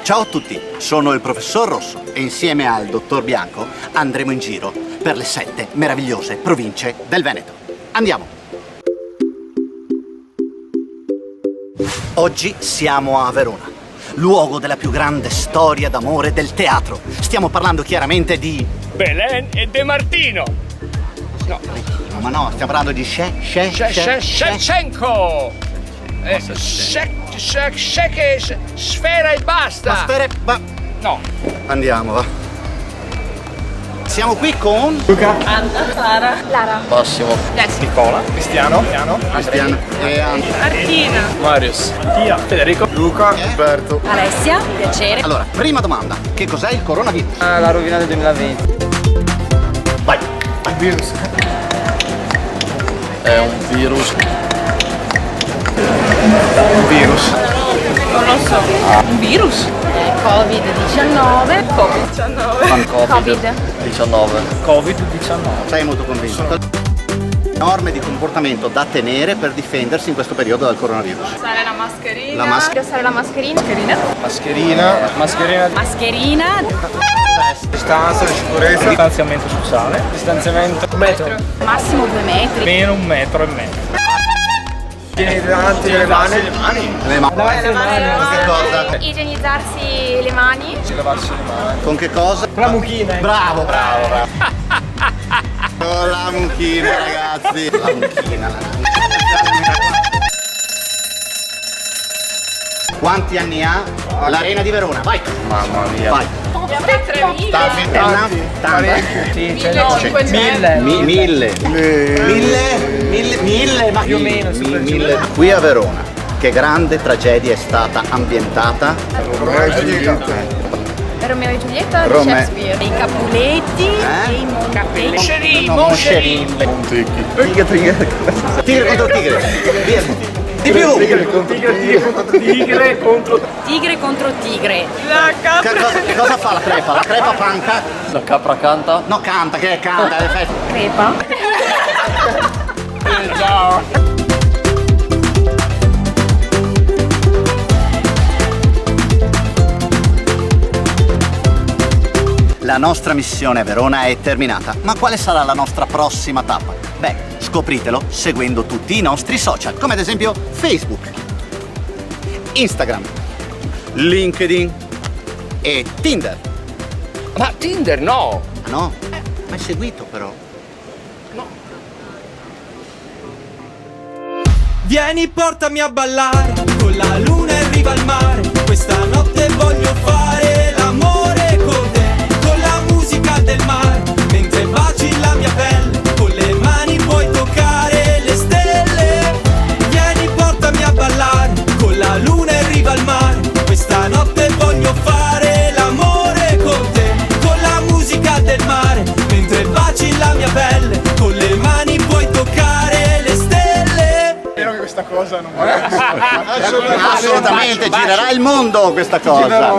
Ciao a tutti, sono il professor Rosso e insieme al dottor Bianco andremo in giro per le 7 meravigliose province del Veneto. Andiamo! Oggi siamo a Verona, luogo della più grande storia d'amore del teatro. Stiamo parlando chiaramente di Belen e De Martino. No, ma no, stiamo parlando di Shevchenko. Sfera e basta. Ma No. andiamo, va. Siamo qui con Luca, Anna, Sara, Lara, Massimo, Nicola, Cristiano, Cristiano e Martina, Marius, Mattia, Federico, Luca, Alberto. Alessia, piacere. Allora, prima domanda, che cos'è il coronavirus? La rovina del 2020. Vai! Virus. È un virus. Un virus. Non lo so. Un virus? Covid-19. Covid-19. Covid-19. Sei molto convinto? Norme di comportamento da tenere per difendersi in questo periodo dal coronavirus. Usare la mascherina. La maschera. Indossare la mascherina. Mascherina. Mascherina. Distanza di sicurezza. Distanziamento sociale. Distanziamento. Metro. Massimo 2 metri. Meno 1,5 metri. Davanti le mani. Le mani. Con che cosa? Igienizzarsi le mani. Lavarsi le mani. Con che cosa? La mucchina. Bravo! Con la mucchina, ragazzi! La mucchina. Quanti anni ha l'Arena di Verona? Vai! Mamma mia. Vai! 3.000. Sì, Mille, ma più o meno, mille. Qui a Verona, che grande tragedia è stata ambientata? Romeo e Giulietta di Shakespeare. I Capuletti e i Montechi. Moscerini. Tigre contro tigre. Via. Di più. Tigre contro Tigre contro tigre. Che cosa fa la crepa? La crepa panca? La capra canta. No, canta, che canta, è effetto. Crepa. Ciao. La nostra missione a Verona è terminata, ma quale sarà la nostra prossima tappa? Beh, scopritelo seguendo tutti i nostri social, come ad esempio Facebook, Instagram, LinkedIn e Tinder. Ma Tinder no. Ah no? Ma è seguito però. Vieni, portami a ballare, con la luna in riva al mare. Questa notte voglio fare l'amore con te, con la musica del mare, mentre baci la mia pelle, con le mani puoi toccare le stelle. Vieni, portami a ballare, con la luna in riva al mare. Questa notte voglio fare l'amore con te, con la musica del mare, mentre baci la mia pelle, con le mani puoi toccare le stelle. Questa cosa non Assolutamente, girerà il mondo questa cosa.